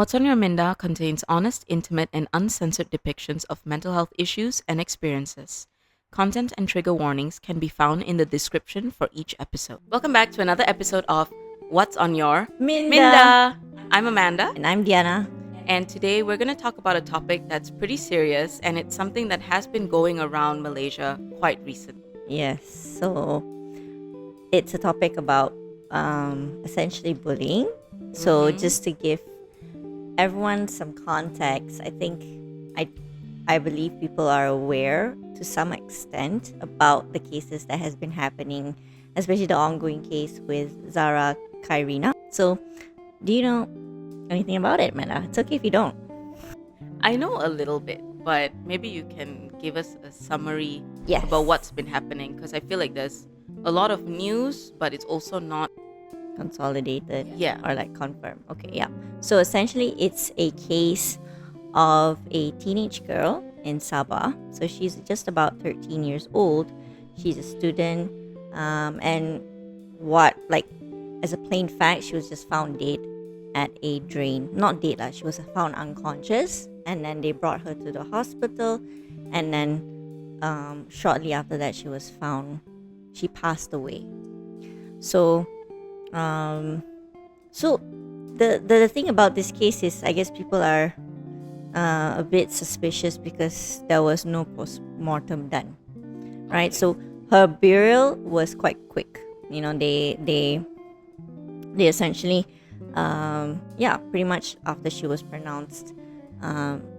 What's on Your Minda contains honest, intimate, and uncensored depictions of mental health issues and experiences. Content and trigger warnings can be found in the description for each episode. Welcome back to another episode of What's on Your Minda. I'm Amanda, And I'm Diana. and today we're going to talk about a topic that's pretty serious, and it's something that has been going around Malaysia quite recently. Yes, so it's a topic about essentially bullying. So just to give everyone some context, I believe people are aware to some extent about the cases that has been happening, especially the ongoing case with Zara Kyrina. So do you know anything about it, Mena? It's okay if you don't. I know a little bit, but maybe you can give us a summary Yes. about what's been happening, because I feel like there's a lot of news, but it's also not. Consolidated, Yeah. or like confirmed. Okay, yeah. So essentially it's a case of a teenage girl in Sabah. So she's just about 13 years old. She's a student, and as a plain fact, she was just found dead at a drain. Not dead lah, she was found unconscious, and then they brought her to the hospital, and then shortly after that she passed away. So the thing about this case is, I guess people are a bit suspicious because there was no post-mortem done, right? So her burial was quite quick. You know, they essentially, pretty much after she was pronounced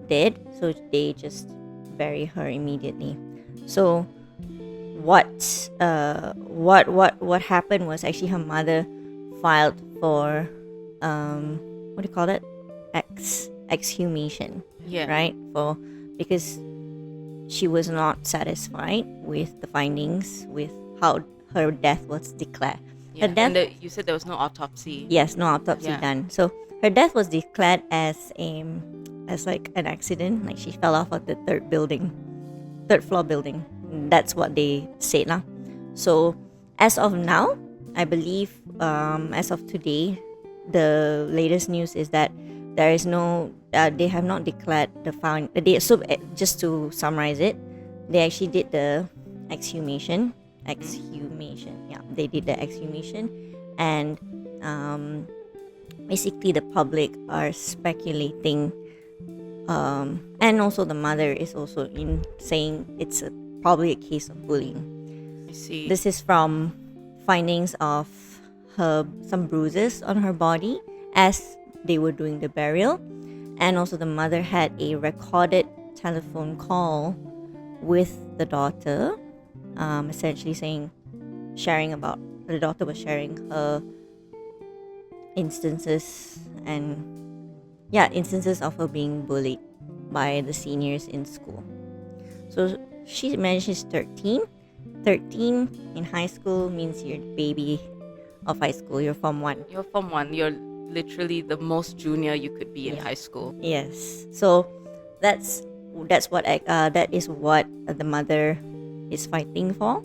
dead, so they just bury her immediately. So what happened was actually her mother filed for what do you call it, exhumation, Yeah. right? Because she was not satisfied with the findings, with how her death was declared. Yeah. Her death, And you said there was no autopsy. yes, no autopsy Yeah. done. So her death was declared as like an accident, like she fell off of the third floor building. That's what they said lah. So as of now, I believe as of today, the latest news is that there is no they have not declared the found. Just to summarize it, they actually did the exhumation. Yeah, they did the exhumation, and basically the public are speculating, and also the mother is also in saying it's probably a case of bullying. I see. This is from findings of some bruises on her body as they were doing the burial, and also the mother had a recorded telephone call with the daughter, essentially sharing about the daughter was sharing her instances of her being bullied by the seniors in school. So she mentioned she's 13. 13 in high school means you're the baby of high school. You're Form 1. You're Form 1. You're literally the most junior you could be in high school. Yes. So that is what the mother is fighting for,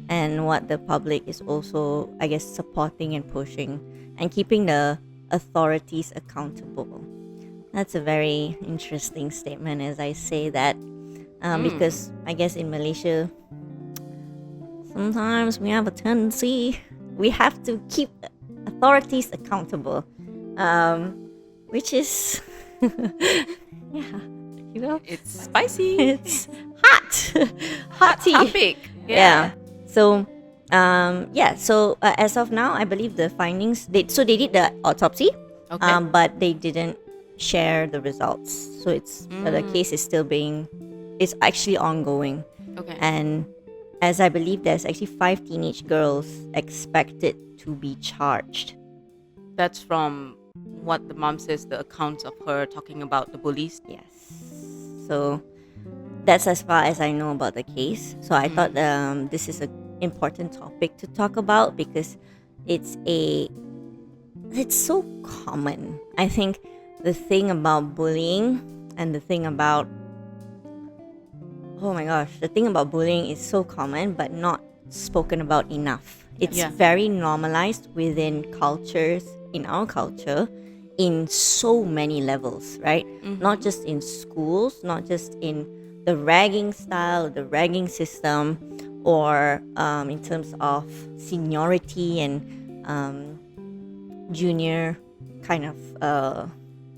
and what the public is also, I guess, supporting and pushing and keeping the authorities accountable. That's a very interesting statement, as I say that, because I guess in Malaysia, sometimes we have a tendency, we have to keep authorities accountable, which is, yeah, you know, It's spicy. it's hot tea. Topic. Yeah. So, as of now, I believe the findings. They did the autopsy, Okay. but they didn't share the results. So the case is it's actually ongoing. Okay. And as I believe, there's actually 5 teenage girls expected to be charged. That's from what the mom says, the accounts of her talking about the bullies. Yes. So that's as far as I know about the case. So I thought this is an important topic to talk about because it's so common. I think the thing about bullying and the thing about bullying is so common but not spoken about enough. It's Yeah. very normalized within cultures, in our culture, in so many levels, right? Not just in schools, not just in the ragging style, the ragging system, or in terms of seniority and junior kind of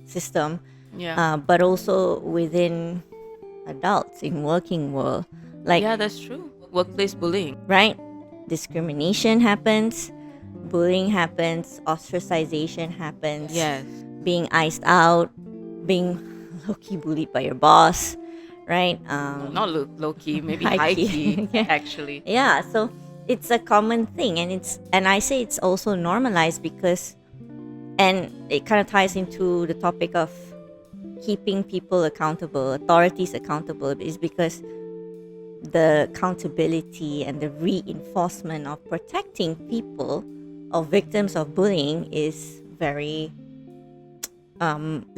system, Yeah. but also within adults in working world, like, Yeah, that's true. Workplace bullying. right? Discrimination happens, bullying happens, ostracization happens, Yes. being iced out, being low-key bullied by your boss, right? Not low key, maybe High high key. key, Yeah. actually. Yeah, so it's a common thing, and I say it's also normalized because, and it kind of ties into the topic of keeping people accountable, authorities accountable, is because the accountability and the reinforcement of protecting people or victims of bullying is very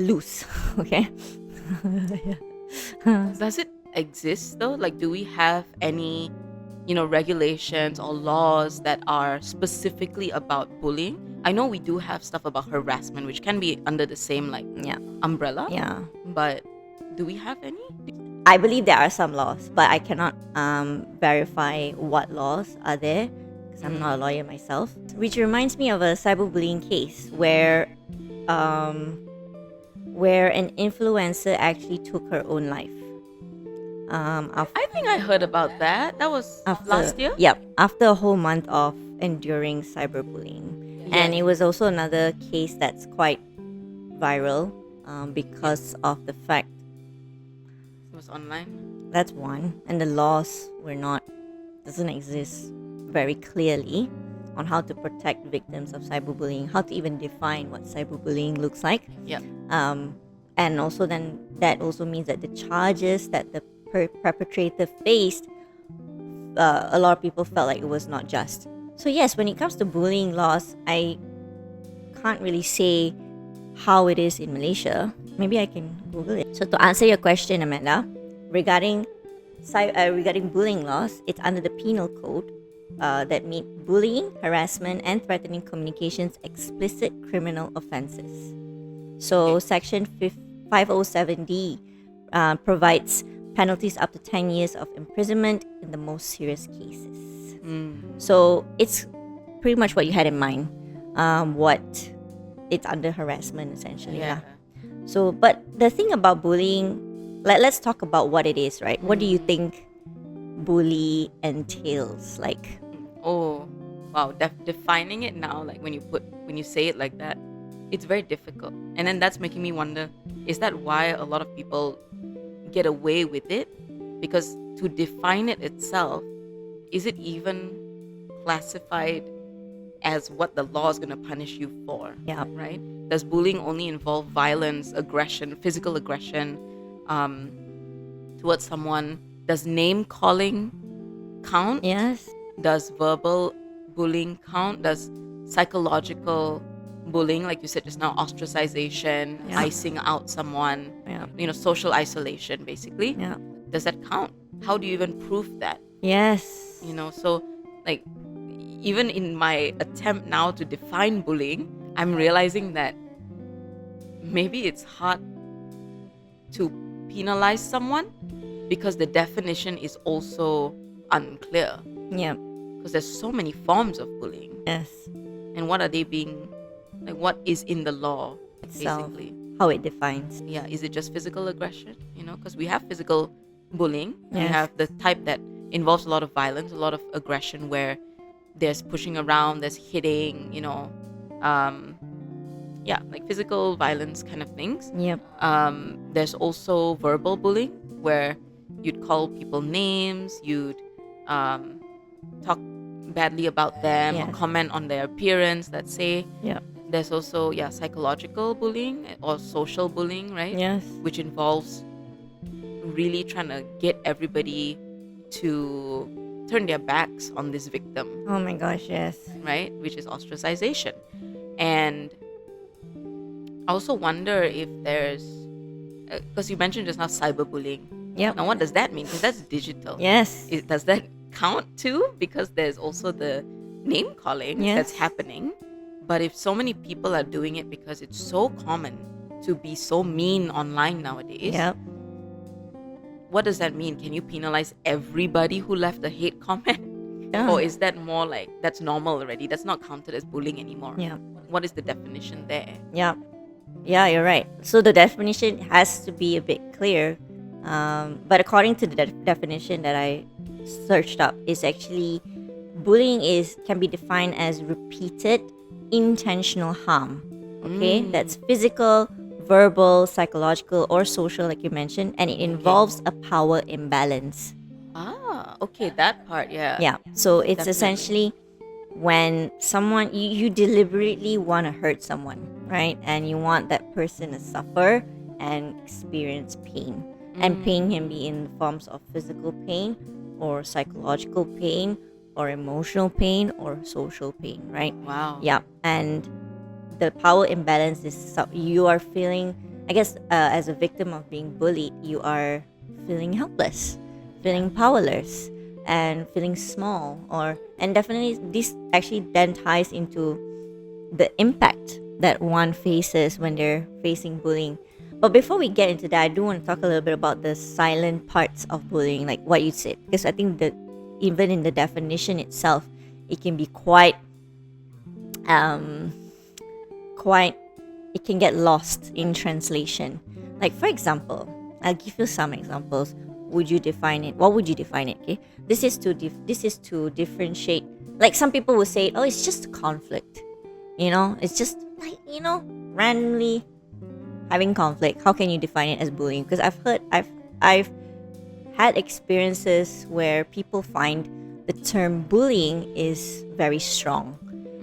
loose. Okay. Does it exist though? Like, do we have any, regulations or laws that are specifically about bullying? I know we do have stuff about harassment, which can be under the same Yeah. umbrella. Yeah. But do we have any? I believe there are some laws, but I cannot verify what laws are there because I'm not a lawyer myself. Which reminds me of a cyberbullying case where an influencer actually took her own life. I think I heard about that. That was last year. Yep, after a whole month of enduring cyberbullying, and it was also another case that's quite viral because of the fact It was online. that's one, and the laws doesn't exist very clearly on how to protect victims of cyberbullying, how to even define what cyberbullying looks like. Yep. And also then that also means that the charges that the perpetrator faced, a lot of people felt like it was not just. So yes, when it comes to bullying laws, I can't really say how it is in Malaysia. Maybe I can Google it. So to answer your question, Amanda, regarding bullying laws, it's under the penal code that make bullying, harassment, and threatening communications explicit criminal offenses. So Section 507D provides penalties up to 10 years of imprisonment in the most serious cases. So it's pretty much what you had in mind. What it's under harassment essentially. Yeah. Lah. So, but the thing about bullying, let's talk about what it is, right? What do you think bully entails? Like, Oh, wow. Defining it now, like when you say it like that, it's very difficult. And then that's making me wonder, is that why a lot of people get away with it? Because to define it itself, is it even classified as what the law is going to punish you for? yeah, Right? Does bullying only involve violence, aggression, physical aggression towards someone? Does name calling count? yes, Does verbal bullying count? Does psychological bullying, like you said just now, ostracization, Yeah. icing out someone, yeah, social isolation, basically? yeah, Does that count? How do you even prove that? yes, So like, even in my attempt now to define bullying, I'm realizing that maybe it's hard to penalize someone because the definition is also unclear, yeah, because there's so many forms of bullying, yes, and what are they being, like, what is in the law itself, basically? how it defines. Yeah, is it just physical aggression? Because we have physical bullying. We Yes. have the type that involves a lot of violence, a lot of aggression, where there's pushing around, there's hitting, like physical violence kind of things. Yep, There's also verbal bullying, where you'd call people names, you'd talk badly about them, or Yes. comment on their appearance, let's say. yep, There's also psychological bullying or social bullying, right? yes, Which involves really trying to get everybody to turn their backs on this victim, oh my gosh, yes, right? Which is ostracization. And I also wonder if there's, because you mentioned just now cyberbullying. yep, Now, what does that mean? Because that's digital. yes, Does that count too? Because there's also the name calling Yes. that's happening. But if so many people are doing it because it's so common to be so mean online nowadays, Yep. what does that mean? Can you penalize everybody who left a hate comment? Yeah. Or is that more like that's normal already? That's not counted as bullying anymore. Yeah. What is the definition there? Yeah. Yeah, you're right. So the definition has to be a bit clear. But according to the definition that I searched up, is actually bullying can be defined as repeated intentional harm. Okay, that's physical, verbal, psychological, or social, like you mentioned, and it involves a power imbalance. Ah, okay, that part, yeah. Yeah. So it's Definitely. essentially when someone you deliberately want to hurt someone, right? And you want that person to suffer and experience pain. And pain can be in the forms of physical pain or psychological pain or emotional pain or social pain, right? Wow. Yeah. And the power imbalance is you are feeling, I guess, as a victim of being bullied, you are feeling helpless, feeling powerless, and feeling small. And definitely this actually then ties into the impact that one faces when they're facing bullying. But before we get into that, I do want to talk a little bit about the silent parts of bullying, like what you said, because I think that even in the definition itself, it can be quite it can get lost in translation. Like, for example, I'll give you some examples. Would you define it? What would you define it? Okay, this is to differentiate. Like, some people will say, oh, it's just a conflict. It's just like, randomly having conflict. How can you define it as bullying? Because I've had experiences where people find the term bullying is very strong,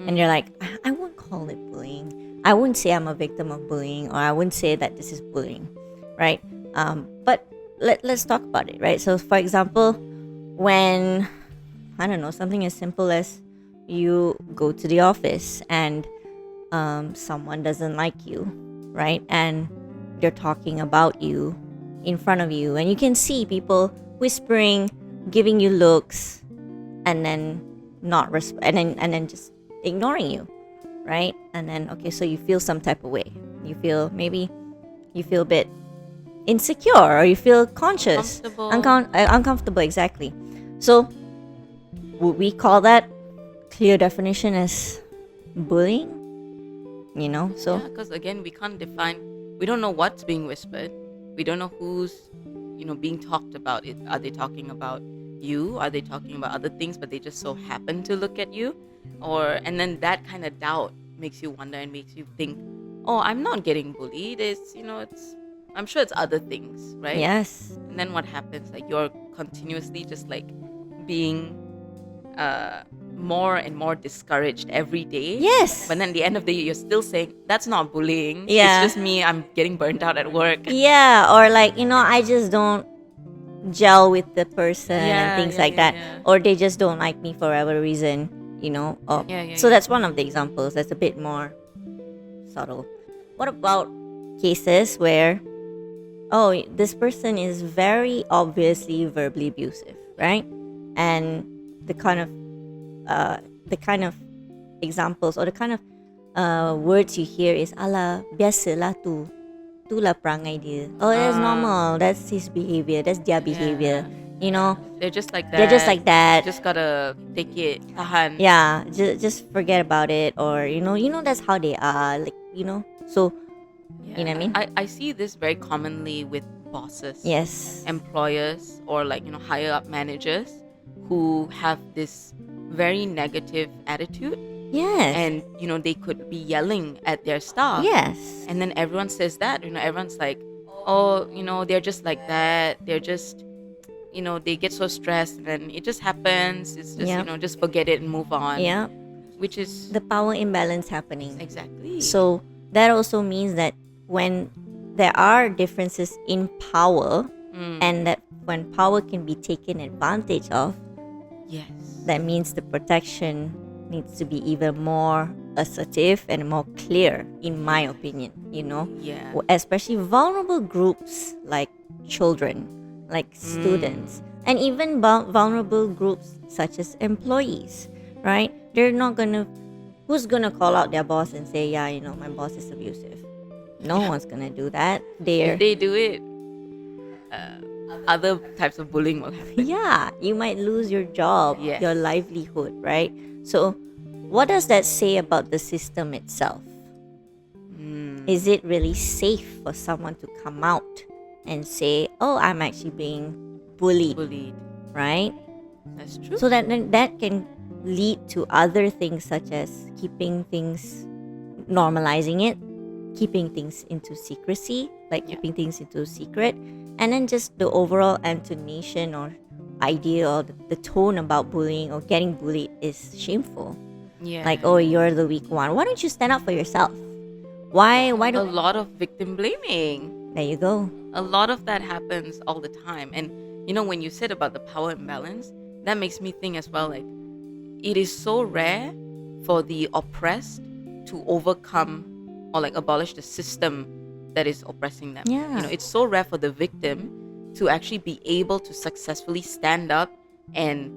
and they're like, I won't call it bullying. I wouldn't say I'm a victim of bullying, or I wouldn't say that this is bullying, right? But let's talk about it, right? So, for example, when, I don't know, something as simple as you go to the office and someone doesn't like you, right? And they're talking about you in front of you, and you can see people whispering, giving you looks, and then not and then just ignoring you, right? And then, okay, so you feel some type of way. You feel a bit insecure, or you feel conscious, uncomfortable, exactly. So would we call that clear definition as bullying? So because again, we don't know what's being whispered. We don't know who's being talked about. Are they talking about you? Are they talking about other things, but they just so happen to look at you? And then that kind of doubt makes you wonder and makes you think, oh, I'm not getting bullied. I'm sure it's other things, right? yes. And then what happens? Like, you're continuously just like being more and more discouraged every day. Yes. But then at the end of the day, you're still saying, that's not bullying. Yeah. It's just me. I'm getting burnt out at work. Yeah, or like, I just don't gel with the person and things like that. Yeah. Or they just don't like me for whatever reason, So that's one of the examples that's a bit more subtle. What about cases where, oh, this person is very obviously verbally abusive, right? And the kind of examples, or the kind of words you hear is, ala, biasalah itulah perangai dia. Oh, that's normal. That's his behavior. That's their behavior. They're just like that. They're just like that. Just gotta take it. Tahan. Yeah, just forget about it, or that's how they are. Like, So, you know what I mean? I see this very commonly with bosses. Yes. Employers, or like higher up managers who have this very negative attitude. Yes. And they could be yelling at their staff. Yes. And then everyone says that, everyone's like, oh, they're just like that. They're just, they get so stressed, and then it just happens. It's just, just forget it and move on. Yeah. Which is the power imbalance happening. Exactly. So that also means that when there are differences in power, and that when power can be taken advantage of, yes, that means the protection needs to be even more assertive and more clear, in my opinion. Yeah. Especially vulnerable groups like children, like students, and even vulnerable groups such as employees, right? They're not gonna who's gonna call out their boss and say, yeah, my boss is abusive? No one's gonna do that. If they do it, other types of bullying will happen. Yeah, you might lose your job, Yes. your livelihood, right? So, what does that say about the system itself? Is it really safe for someone to come out and say, "Oh, I'm actually being bullied," right? That's true. So that can lead to other things such as keeping things, normalizing it, keeping things into secrecy, like keeping things into secret, and then just the overall intonation or idea or the tone about bullying or getting bullied is shameful. Yeah. Like, oh, you're the weak one. Why don't you stand up for yourself? Why a don't... lot of victim blaming. There you go. A lot of that happens all the time. And when you said about the power imbalance, that makes me think as well, like, it is so rare for the oppressed to overcome or like abolish the system that is oppressing them. Yeah. It's so rare for the victim to actually be able to successfully stand up and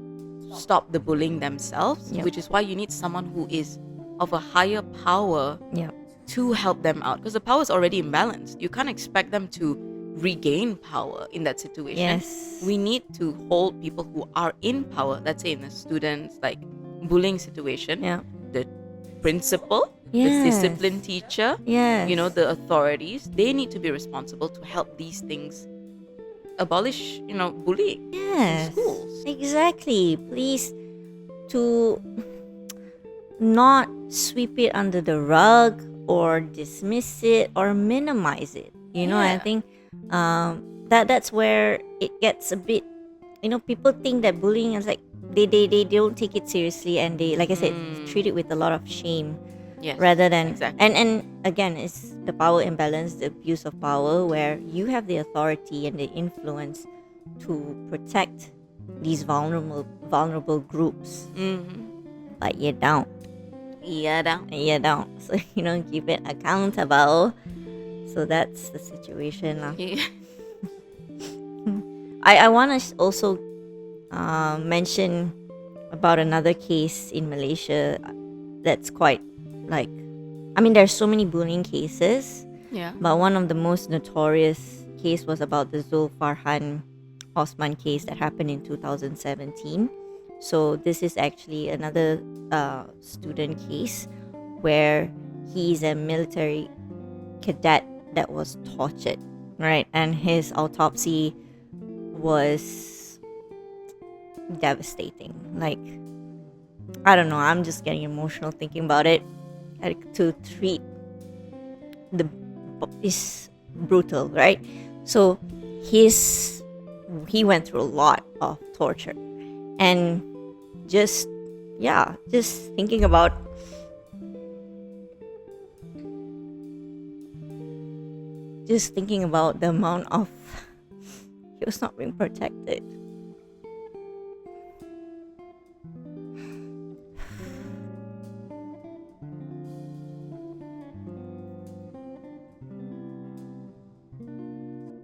stop the bullying themselves, Yep. which is why you need someone who is of a higher power Yeah. to help them out, because the power is already imbalanced. You can't expect them to regain power in that situation. Yes. We need to hold people who are in power, let's say in a student's like bullying situation, Yeah. the principal, Yes. the discipline teacher, Yes. the authorities. They need to be responsible to help these things abolish, bullying Yes. in schools. Exactly. Please, to not sweep it under the rug or dismiss it or minimize it. I Yeah. think that's where it gets a bit. People think that bullying is like they don't take it seriously, and they, like I said, treat it with a lot of shame. Yes, Rather than exactly. and again, it's the power imbalance, the abuse of power, where you have the authority and the influence to protect these vulnerable groups, but you don't. You don't. So keep it accountable. So that's the situation lah. Yeah. I want to also mention about another case in Malaysia that's quite like, there's so many bullying cases, Yeah. but one of the most notorious case was about the Zulfarhan Osman case that happened in 2017. So this is actually another student case where he's a military cadet that was tortured, right? And his autopsy was devastating. Like, I don't know, I'm just getting emotional thinking about it. Like, to treat is brutal, right? So he went through a lot of torture, and just thinking about the amount of he was not being protected.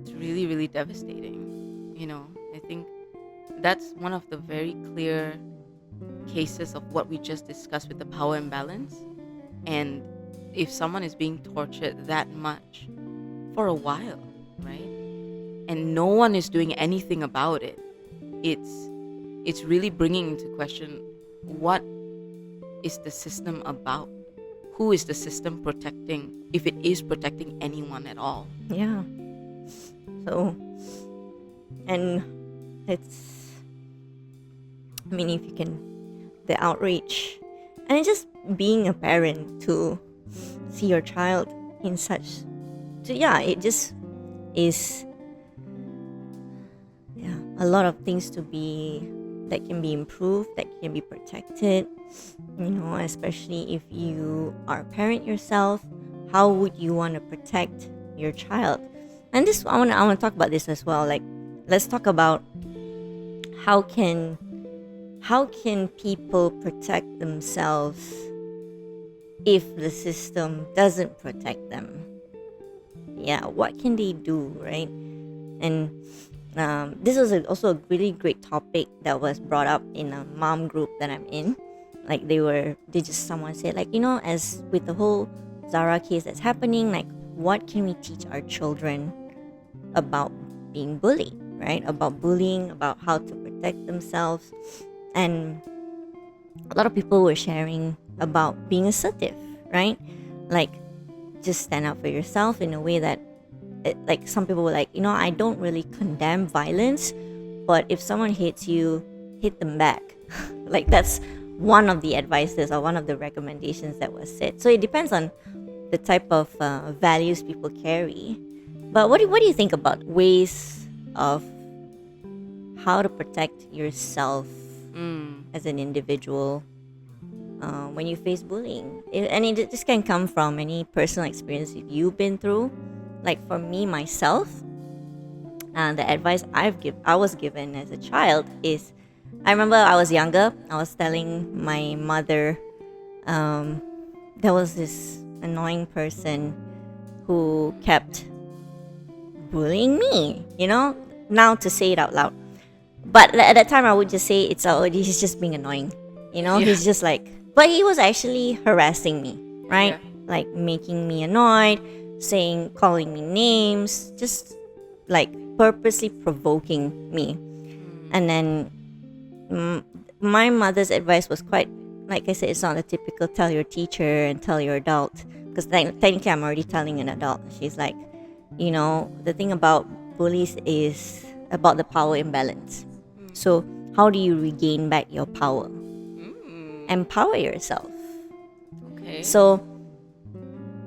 It's really, really devastating. I think that's one of the very clear cases of what we just discussed with the power imbalance. And if someone is being tortured that much for a while, right? And no one is doing anything about it, it's really bringing into question, what is the system about? Who is the system protecting, if it is protecting anyone at all? Yeah. So, and it's, if you can, the outreach, and it's just being a parent to see your child in such, it just is, a lot of things that can be improved, that can be protected, especially if you are a parent yourself. How would you want to protect your child? And this, I want to talk about this as well. Like, let's talk about how can people protect themselves if the system doesn't protect them? Yeah, what can they do, right? And this was also a really great topic that was brought up in a mom group that I'm in. Like someone said, like, as with the whole Zara case that's happening, like, what can we teach our children about being bullied, right? About bullying, about how to protect themselves. And a lot of people were sharing about being assertive, right? Like, just stand up for yourself in a way that, like, some people were like, I don't really condemn violence, but if someone hates you, hit them back. Like, that's one of the advices or one of the recommendations that was said. So it depends on the type of values people carry. But what do you think about ways of how to protect yourself as an individual when you face bullying? This can come from any personal experience you've been through. Like, for me, myself, the advice I was given as a child is, I remember I was younger. I was telling my mother, there was this annoying person who kept bullying me. Now to say it out loud, but at that time I would just say he's just being annoying. He's just like, but he was actually harassing me, right? Yeah. Like, making me annoyed, calling me names, just like purposely provoking me. And then my mother's advice was quite, like I said, it's not a typical tell your teacher and tell your adult, because technically I'm already telling an adult. She's like, the thing about bullies is about the power imbalance. So how do you regain back your power? Empower yourself. Okay. So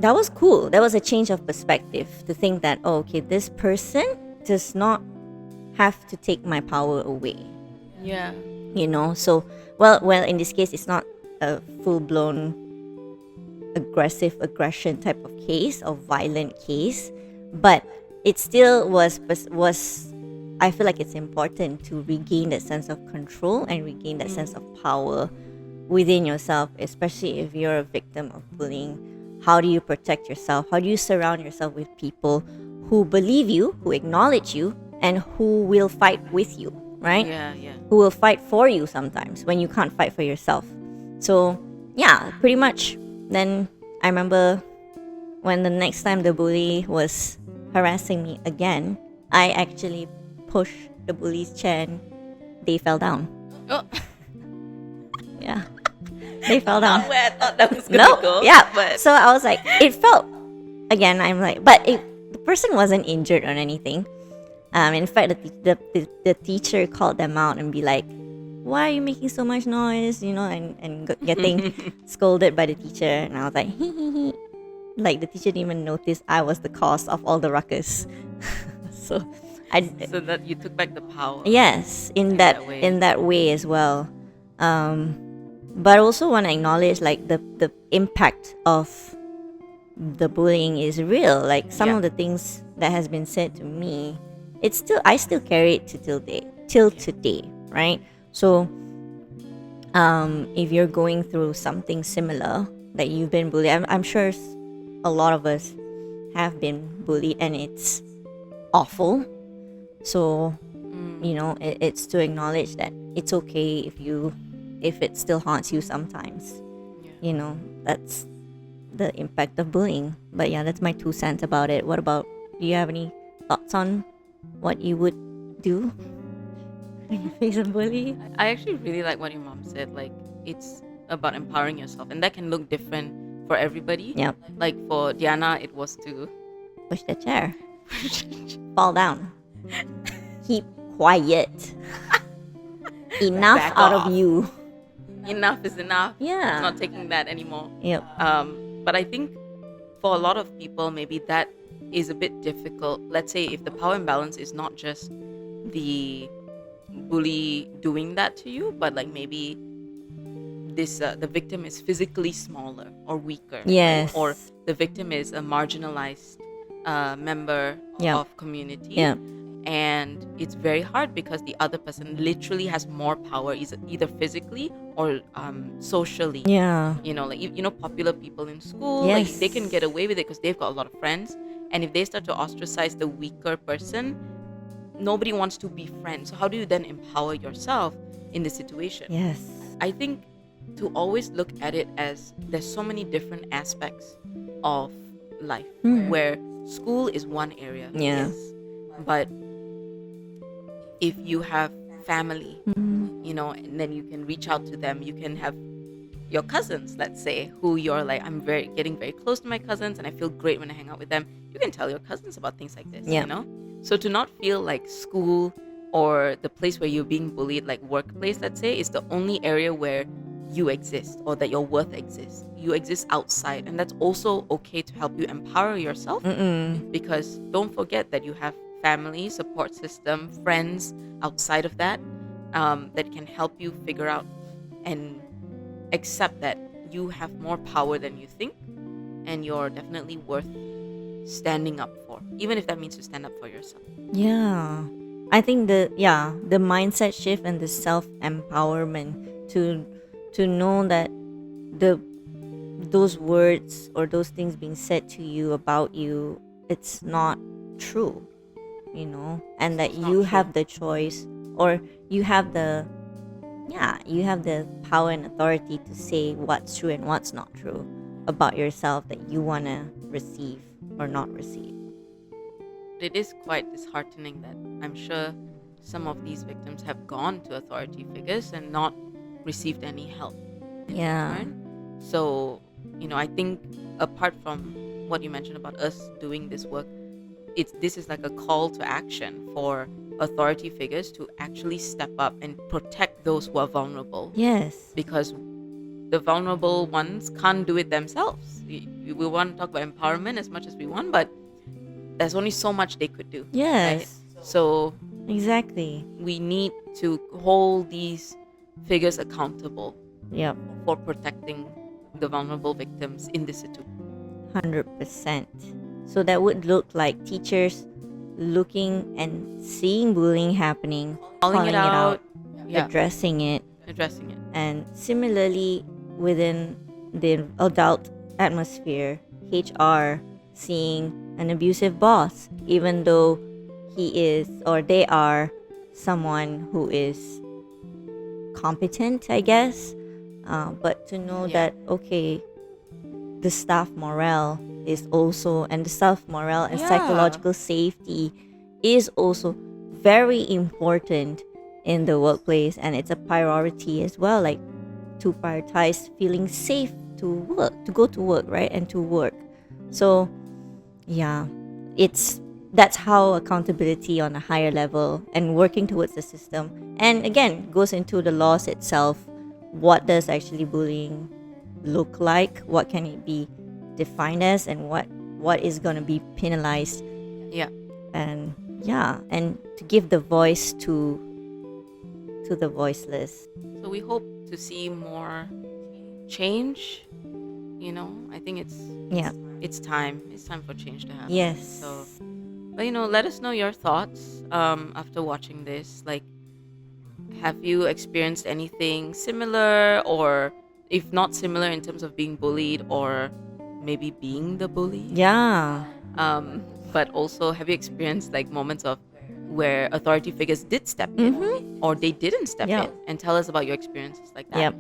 that was cool. That was a change of perspective to think that, okay, this person does not have to take my power away. Yeah. So well, in this case, it's not a full-blown aggression type of case or violent case, but it still was I feel like it's important to regain that sense of control and regain that sense of power within yourself, especially if you're a victim of bullying. How do you protect yourself? How do you surround yourself with people who believe you, who acknowledge you, and who will fight with you, right? Yeah. Who will fight for you sometimes when you can't fight for yourself. So yeah, pretty much. Then I remember when the next time the bully was harassing me again, I actually pushed the bully's chair and they fell down. Oh. Yeah. They fell down. Not where I thought that was gonna go. Yeah. But So I was like, it felt, again, I'm like, but the person wasn't injured or anything. In fact, the teacher called them out and be like, why are you making so much noise? And getting scolded by the teacher. And I was like, hee. Like, the teacher didn't even notice I was the cause of all the ruckus. So that you took back the power. yes, in that way as well. But I also want to acknowledge, like, the impact of the bullying is real. Like, some of the things that has been said to me, I still carry it till today, right? So if you're going through something similar, that you've been bullied, I'm sure a lot of us have been bullied, and it's awful. So it's to acknowledge that it's okay if it still haunts you sometimes. That's the impact of bullying. But yeah, that's my 2 cents about it. What about, do you have any thoughts on what you would do when you face a bully? I actually really like what your mom said. Like, it's about empowering yourself, and that can look different for everybody. Yep. Like, for Diana, it was to Push the chair. Fall down. Keep quiet. Enough Back out off. of you. enough is enough. Yeah. I'm not taking that anymore. Yep. But I think for a lot of people, maybe that is a bit difficult. Let's say if the power imbalance is not just the bully doing that to you, but like maybe the victim is physically smaller or weaker. right? Yes. Or the victim is a marginalized member Yeah. of community. Yeah. And it's very hard because the other person literally has more power, either physically or socially. Yeah. Popular people in school, Yes. like, they can get away with it because they've got a lot of friends. And if they start to ostracize the weaker person, nobody wants to be friends. So how do you then empower yourself in this situation? Yes. I think to always look at it as there's so many different aspects of life where school is one area, Yeah. yes, but if you have family, and then you can reach out to them. You can have your cousins, let's say, who you're like, I'm getting very close to my cousins and I feel great when I hang out with them. You can tell your cousins about things like this, Yeah. So to not feel like school or the place where you're being bullied, like workplace, let's say, is the only area where you exist or that your worth exists. You exist outside, and that's also okay to help you empower yourself. Because don't forget that you have family, support system, friends outside of that, that can help you figure out and accept that you have more power than you think, and you're definitely worth standing up for, even if that means to stand up for yourself. Yeah. I think the mindset shift and the self empowerment to know that those words or those things being said to you about you, it's not true, and that It's not you true. have the choice, or you have the power and authority to say what's true and what's not true about yourself that you want to receive or not receive. It is quite disheartening that I'm sure some of these victims have gone to authority figures and not received any help in Yeah. return. So, I think apart from what you mentioned about us doing this work, this is like a call to action for authority figures to actually step up and protect those who are vulnerable, Yes. because the vulnerable ones can't do it themselves. We want to talk about empowerment as much as we want, but there's only so much they could do. Yes. Right? So Exactly. we need to hold these figures accountable Yep. for protecting the vulnerable victims in this situation. 100%. So that would look like teachers looking and seeing bullying happening, Calling it out, yeah, addressing it, addressing it. and similarly within the adult atmosphere, HR seeing an abusive boss, even though he is or they are someone who is competent, I guess, but to know that, okay, the staff morale is also, and the staff morale and Yeah. psychological safety is also very important in the workplace, and it's a priority as well, like to prioritize feeling safe to go to work, right, and to work. So yeah, that's how accountability on a higher level and working towards the system, and again goes into the laws itself. What does actually bullying look like? What can it be defined as, and what is going to be penalized? Yeah. And to give the voice to the voiceless. So we hope to see more change. I think it's time. It's time for change to happen. Yes. So, but let us know your thoughts after watching this. Like, have you experienced anything similar, or if not similar in terms of being bullied, or maybe being the bully? Yeah. But also, have you experienced like moments of where authority figures did step in, or they didn't step Yeah. in? And tell us about your experiences like that. Yep.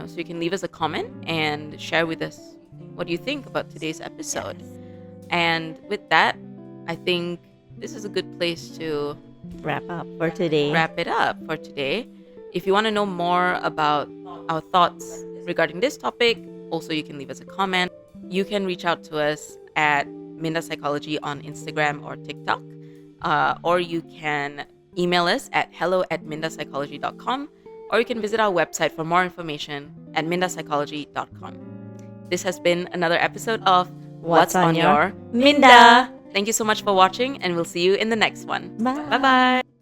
So you can leave us a comment and share with us what you think about today's episode. And with that, I think this is a good place to Wrap up for today. wrap it up for today. If you want to know more about our thoughts regarding this topic, also you can leave us a comment. You can reach out to us at Minda Psychology on Instagram or TikTok, or you can email us at hello@mindapsychology.com, or you can visit our website for more information at mindapsychology.com. This has been another episode of What's on Your Minda. Thank you so much for watching, and we'll see you in the next one. Bye. Bye-bye.